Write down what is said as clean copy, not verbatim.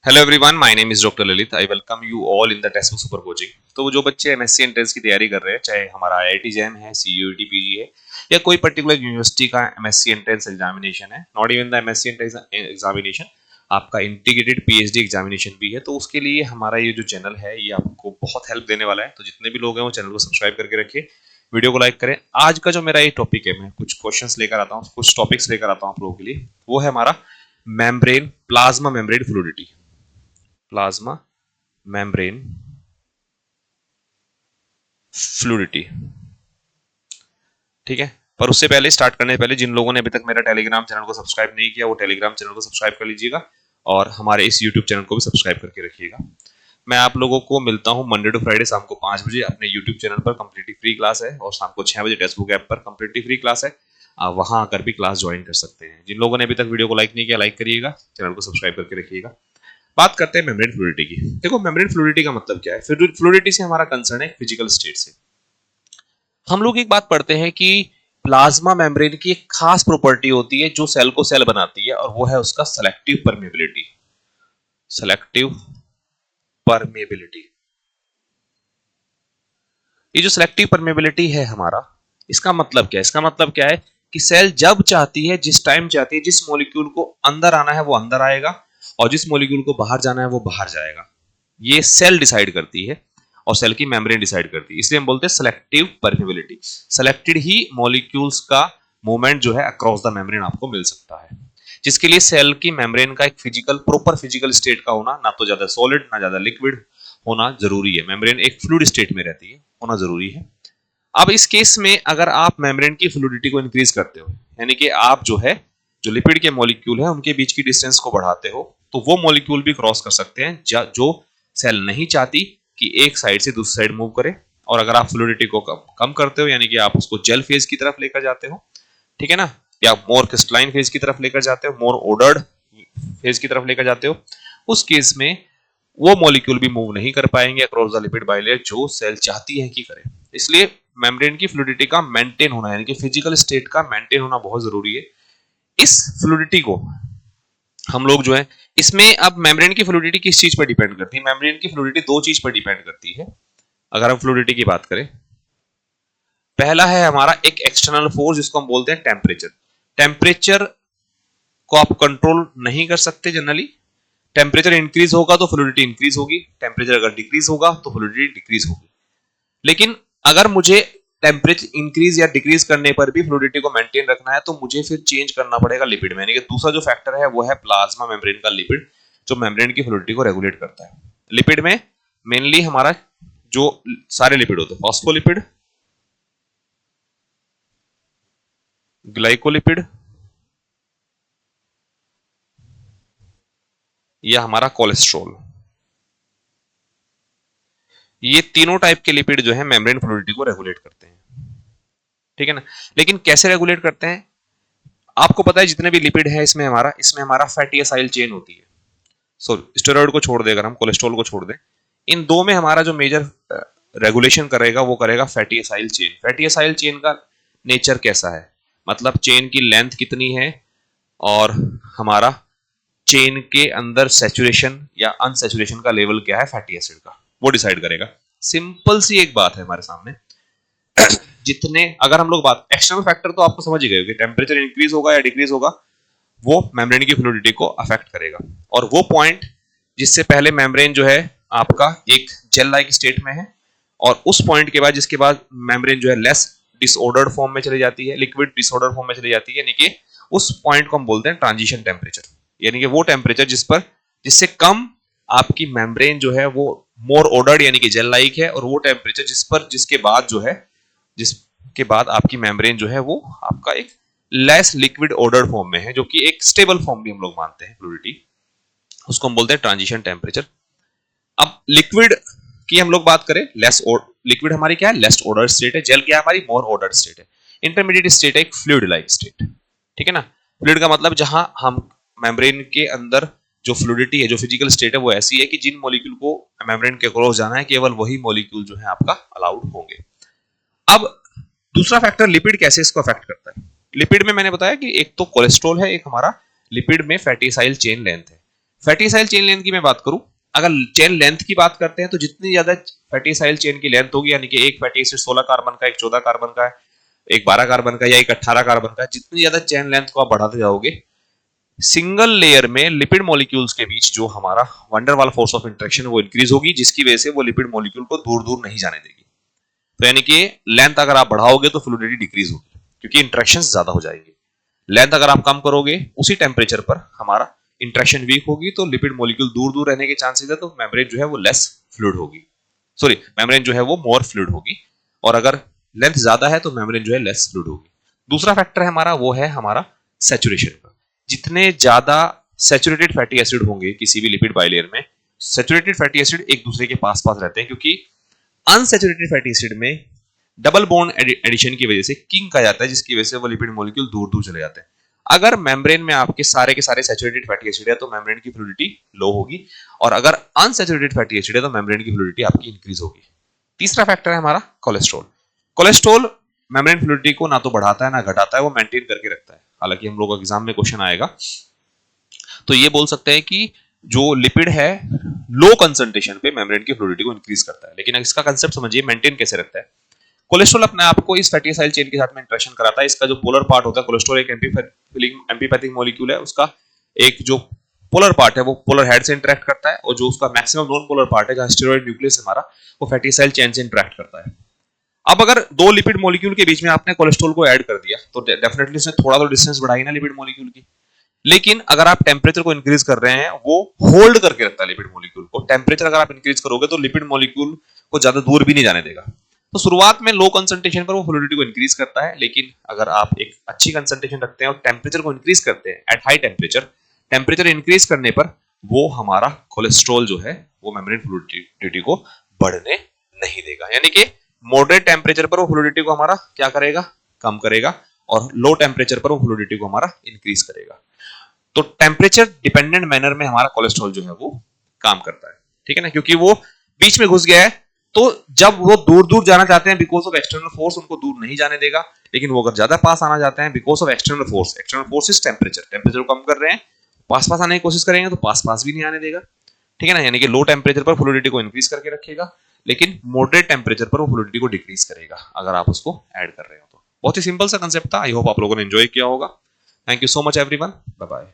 Hello everyone, my name is doctor Lalit. I welcome you all in the text book super coaching. तो जो बच्चे MSc entrance की तैयारी कर रहे हैं, चाहे हमारा आईआईटी जैम है, सीयूईटी पीजी है, या कोई पर्टिकुलर यूनिवर्सिटी का एमएससी एंट्रेंस एग्जामिनेशन है, not even the MSc entrance examination, आपका इंटीग्रेटेड पीएचडी एग्जामिनेशन भी है, तो उसके लिए हमारा ये जो चैनल है ये आपको बहुत हेल्प देने वाला है। तो जितने भी लोग हैं वो चैनल को सब्सक्राइब करके रखिए, वीडियो को लाइक करें। आज का जो मेरा ये टॉपिक है, मैं कुछ क्वेश्चंस लेकर आता हूँ, कुछ टॉपिक्स लेकर आता हूँ आप लोगों के लिए। वो है हमारा membrane, plasma membrane fluidity, plasma membrane fluidity. ठीक है, पर उससे पहले, स्टार्ट करने से पहले, जिन लोगों ने अभी तक मेरा टेलीग्राम चैनल को सब्सक्राइब नहीं किया वो टेलीग्राम चैनल को सब्सक्राइब कर लीजिएगा और हमारे इस यूट्यूब चैनल को भी सब्सक्राइब करके रखिएगा। मैं आप लोगों को मिलता हूं मंडे टू फ्राइडे शाम को 5 बजे अपने यूट्यूब चैनल पर। कंप्लीटली फ्री क्लास है, और शाम को 6 बजे टेक्स्ट बुक ऐप पर कंप्लीटली फ्री क्लास है। आप वहां आकर भी क्लास ज्वाइन कर सकते हैं। जिन लोगों ने अभी तक वीडियो को लाइक नहीं किया, लाइक करिएगा, चैनल को सब्सक्राइब करके रखिएगा। बात करते हैं मेम्ब्रेन फ्लूइडिटी की। देखो, मेम्ब्रेन फ्लूइडिटी का मतलब क्या है? फ्लूइडिटी से हमारा कंसर्न है फिजिकल स्टेट से। हम लोग एक बात पढ़ते हैं कि प्लाज्मा मेम्ब्रेन की एक खास प्रॉपर्टी होती है जो सेल को सेल बनाती है, और वो है उसका सेलेक्टिव परमेबिलिटी। Selective permeability. ये जो सेलेक्टिव परमेबिलिटी है हमारा, इसका मतलब क्या है? इसका मतलब क्या है कि सेल जब चाहती है, जिस टाइम चाहती है, जिस मॉलिक्यूल को अंदर आना है वो अंदर आएगा, और जिस मॉलिक्यूल को बाहर जाना है वो बाहर जाएगा। ये सेल डिसाइड करती है, और सेल की मेम्ब्रेन डिसाइड करती है। इसलिए हम बोलते हैं सेलेक्टिव परमेबिलिटी। सेलेक्टेड ही मॉलिक्यूल्स का मूवमेंट जो है अक्रॉस द मेम्ब्रेन आपको मिल सकता है, जिसके लिए सेल की मेम्ब्रेन का एक फिजिकल, प्रॉपर फिजिकल स्टेट का होना, ना तो ज्यादा सॉलिड ना ज्यादा लिक्विड होना जरूरी है। मेम्ब्रेन एक फ्लूइड स्टेट में रहती है, होना जरूरी है। अब इस केस में अगर आप मेम्ब्रेन की फ्लूइडिटी को इंक्रीज करते हो, यानी कि आप जो है, जो लिपिड के मॉलिक्यूल है उनके बीच की डिस्टेंस को बढ़ाते हो, तो वो मॉलिक्यूल भी क्रॉस कर सकते हैं जो सेल नहीं चाहती कि एक साइड से दूसरी साइड मूव करे। और अगर आप फ्लूइडिटी को कम करते हो, यानी कि आप उसको जेल फेज की तरफ लेकर जाते हो, ठीक है ना, या मोर क्रिस्टलाइन फेज की तरफ लेकर जाते हो, मोर ऑर्डर्ड फेज की तरफ लेकर जाते हो, उस केस में वो मॉलिक्यूल भी मूव नहीं कर पाएंगे अक्रॉस द लिपिड बाइलेयर जो सेल चाहती है कि करे। इसलिए मेम्ब्रेन की फ्लूइडिटी का मेंटेन होना, यानी कि फिजिकल स्टेट का मेंटेन होना बहुत जरूरी है। इस फ्लूइडिटी को हम लोग जो है, इसमें अब मेम्ब्रेन की फ्लूइडिटी किस चीज पर डिपेंड करती है? मेम्ब्रेन की फ्लूइडिटी दो चीज पर डिपेंड करती है। अगर हम फ्लूइडिटी की बात करें, पहला है हमारा एक एक्सटर्नल फोर्स जिसको हम बोलते हैं टेम्परेचर। टेम्परेचर को आप कंट्रोल नहीं कर सकते जनरली। टेम्परेचर इंक्रीज होगा तो फ्लूइडिटी इंक्रीज होगी, टेम्परेचर अगर डिक्रीज होगा तो फ्लूइडिटी डिक्रीज होगी। लेकिन अगर मुझे टेम्परेचर इंक्रीज या डिक्रीज करने पर भी फ्लूइडिटी को मेंटेन रखना है, तो मुझे फिर चेंज करना पड़ेगा लिपिड में। यानी कि दूसरा जो फैक्टर है वो है प्लाज्मा मेम्ब्रेन का लिपिड, जो मेम्ब्रेन की फ्लूइडिटी को रेगुलेट करता है। लिपिड में मेनली हमारा जो सारे लिपिड होते हैं, फॉस्फोलिपिड, ग्लाइकोलिपिड, या हमारा कोलेस्ट्रॉल, ये तीनों टाइप के लिपिड जो है मेम्ब्रेन फ्लूइडिटी को रेगुलेट करते हैं। ठीक है ना? लेकिन कैसे रेगुलेट करते हैं? आपको पता है जितने भी लिपिड है इसमें हमारा फैटी एसाइल चेन होती है। सो स्टेरॉइड को छोड़ देकर हम कोलेस्ट्रॉल को छोड़ दें, इन दो में हमारा जो मेजर रेगुलेशन करेगा वो करेगा fatty acyl chain. Fatty acyl chain का नेचर कैसा है, मतलब चेन की लेंथ कितनी है, और हमारा चेन के अंदर सैचुरेशन या अनसैचुरेशन का लेवल क्या है फैटी एसिड का, वो डिसाइड करेगा। सिंपल सी एक बात है हमारे सामने। जितने, अगर हम लोग बात एक्सटर्नल फैक्टर, तो आपको समझ ही गए कि टेम्परेचर इंक्रीज होगा या डिक्रीज होगा वो मेम्ब्रेन की फ्लूइडिटी को अफेक्ट करेगा। और वो पॉइंट जिससे पहले मेम्ब्रेन जो है आपका एक जेल लाइक स्टेट में है, और उस पॉइंट के बाद, जिसके बाद मेम्ब्रेन जो है लेस डिसऑर्डर्ड फॉर्म में चली जाती है, लिक्विड डिसऑर्डर फॉर्म में चली जाती है, यानी कि उस पॉइंट को हम बोलते हैं ट्रांजिशन टेम्परेचर। यानी कि वो टेम्परेचर जिससे कम आपकी मेम्ब्रेन जो है वो मोर ऑर्डर्ड यानी कि जेल लाइक है, और वो टेम्परेचर जिसके बाद जो है, जिसके बाद आपकी मेम्ब्रेन जो है वो आपका एक लेस लिक्विड ऑर्डर्ड फॉर्म में है, जो कि एक स्टेबल फॉर्म भी हम लोग मानते हैं फ्लूइडिटी, उसको हम बोलते हैं ट्रांजिशन टेम्परेचर। अब लिक्विड की हम लोग बात करें, लिक्विड हमारी क्या है? लेस ऑर्डर स्टेट है। जेल क्या है? हमारी मोर ऑर्डर स्टेट है। इंटरमीडिएट स्टेट है एक फ्लूइड लाइक स्टेट। ठीक है ना? फ्लूइड का मतलब जहां हम मेम्ब्रेन के अंदर जो फ्लूइडिटी है, जो फिजिकल स्टेट है, वो ऐसी है कि जिन मॉलिक्यूल को मेम्ब्रेन के क्रॉस जाना है, केवल वही मॉलिक्यूल जो है आपका अलाउड होंगे। अब दूसरा फैक्टर लिपिड कैसे इसको अफेक्ट करता है? लिपिड में मैंने बताया कि एक तो कोलेस्ट्रॉल है, एक हमारा लिपिड में फैटी एसाइल चेन लेंथ है। फैटी साइल चेन लेंथ की मैं बात करूं, अगर चेन लेंथ की बात करते हैं तो जितनी ज्यादा फैटी साइल चेन की लेंथ होगी, यानी कि एक फैटी एसिड 16 कार्बन का, एक 14 कार्बन का, एक 12 कार्बन का या एक 18 कार्बन का, जितनी ज्यादा चेन लेंथ को आप बढ़ाते जाओगे, सिंगल लेयर में लिपिड मॉलिक्यूल्स के बीच जो हमारा वंडर वाल फोर्स ऑफ इंटरेक्शन वो इंक्रीज होगी, जिसकी वजह से वो लिपिड मॉलिक्यूल को दूर दूर नहीं जाने देगी। तो यानी कि लेंथ अगर आप बढ़ाओगे तो फ्लूइडिटी डिक्रीज होगी, क्योंकि इंटरेक्शन ज्यादा हो जाएंगे। लेंथ अगर आप कम करोगे, उसी टेम्परेचर पर हमारा इंटरेक्शन वीक होगी, तो लिपिड मॉलिक्यूल दूर दूर रहने के चांसेस है, तो मेम्ब्रेन जो है वो लेस फ्लूइड होगी, सॉरी मेम्ब्रेन जो है वो मोर फ्लूइड होगी। और अगर लेंथ ज्यादा है तो मेम्ब्रेन जो है लेस फ्लूइड होगी। दूसरा फैक्टर है हमारा, वो है हमारा सैचुरेशन का। जितने ज्यादा सैचुरेटेड फैटी एसिड होंगे किसी भी लिपिड बाइलेयर में, सैचुरेटेड फैटी एसिड एक दूसरे के पास पास रहते हैं, क्योंकि अनसैचुरेटेड फैटी एसिड में डबल बॉन्ड एडिशन की वजह से किंक आ जाता है, जिसकी वजह से वो लिपिड मॉलिक्यूल दूर दूर चले जाते हैं। अगर मेम्ब्रेन में आपके सारे के सारे सैचुरेटेड फैटी एसिड है तो मेम्ब्रेन की फ्लूइडिटी लो होगी, और अगर अनसैचुरेटेड फैटी एसिड है तो मेम्ब्रेन की फ्लूइडिटी आपकी इंक्रीज होगी। तीसरा फैक्टर है हमारा कोलेस्ट्रॉल। कोलेस्ट्रॉल मेम्ब्रेन फ्लूइडिटी को ना तो बढ़ाता है ना घटाता है, वो मेंटेन करके रखता है। हालांकि हम लोग एग्जाम में क्वेश्चन आएगा तो ये बोल सकते हैं कि जो लिपिड है लो कंसंट्रेशन पे मेम्ब्रेन की फ्लूइडिटी को इंक्रीज करता है, लेकिन इसका कंसेप्ट समझिए मेंटेन कैसे रखता है। कोलेस्ट्रॉल अपने आप को इस फैटी साइल चेन के साथ में इंटरेक्शन कराता है। इसका जो पोलर पार्ट होता है, कोलेस्ट्रॉल एक एम्फीपैथिक मॉलिक्यूल है, उसका एक जो पोलर पार्ट है वो पोलर हेड से इंटरेक्ट करता है, और जो उसका मैक्सिमम नॉन पोलर पार्ट है जहां स्टेरॉइड न्यूक्लियस हमारा, वो फैटी साइल चेन से इंटरेक्ट करता है। अब अगर दो लिपिड मॉलिक्यूल के बीच में आपने कोलेस्ट्रॉल को ऐड कर दिया तो डेफिनेटली उसने थोड़ा तो डिस्टेंस बढ़ाई ना लिपिड मॉलिक्यूल की। लेकिन अगर आप टेम्परेचर को इंक्रीज कर रहे हैं, वो होल्ड करके रखता है लिपिड मॉलिक्यूल को। टेम्परेचर अगर आप इंक्रीज करोगे तो लिपिड मॉलिक्यूल को ज्यादा दूर भी नहीं जाने देगा। तो शुरुआत में लो कंसंट्रेशन पर वो फ्लूइडिटी को इंक्रीज करता है, लेकिन अगर आप एक अच्छी कंसंट्रेशन रखते हैं और टेम्परेचर को इंक्रीज करते हैं एट हाई टेम्परेचर इंक्रीज करने पर वो हमारा कोलेस्ट्रॉल जो है वो मेम्ब्रेन फ्लूइडिटी को बढ़ने नहीं देगा। यानी कि मॉडरेट टेम्परेचर पर वो फ्लूइडिटी को हमारा क्या करेगा, कम करेगा, और लो टेम्परेचर पर वो फ्लूइडिटी को हमारा इंक्रीज करेगा। तो टेम्परेचर डिपेंडेंट मैनर में हमारा कोलेस्ट्रॉल जो है वो काम करता है, ठीक है ना, क्योंकि वो बीच में घुस गया है। तो जब वो दूर दूर जाना चाहते हैं बिकॉज ऑफ एक्सटर्नल फोर्स, उनको दूर नहीं जाने देगा। लेकिन वो अगर ज्यादा पास आना चाहते हैं because of external force is temperature को कम कर रहे हैं, पास पास आने की कोशिश करेंगे तो पास पास भी नहीं आने देगा, ठीक है ना। यानी कि लो टेम्परेचर पर फ्लूइडिटी को इंक्रीज करके रखेगा, लेकिन मॉडरेट टेम्परेचर पर वो फ्लूइडिटी को डिक्रीज करेगा अगर आप उसको ऐड कर रहे हो तो। बहुत ही सिंपल सा कंसेप्ट था। आई होप आप लोगों ने एंजॉय किया होगा। Thank you so much everyone, bye bye.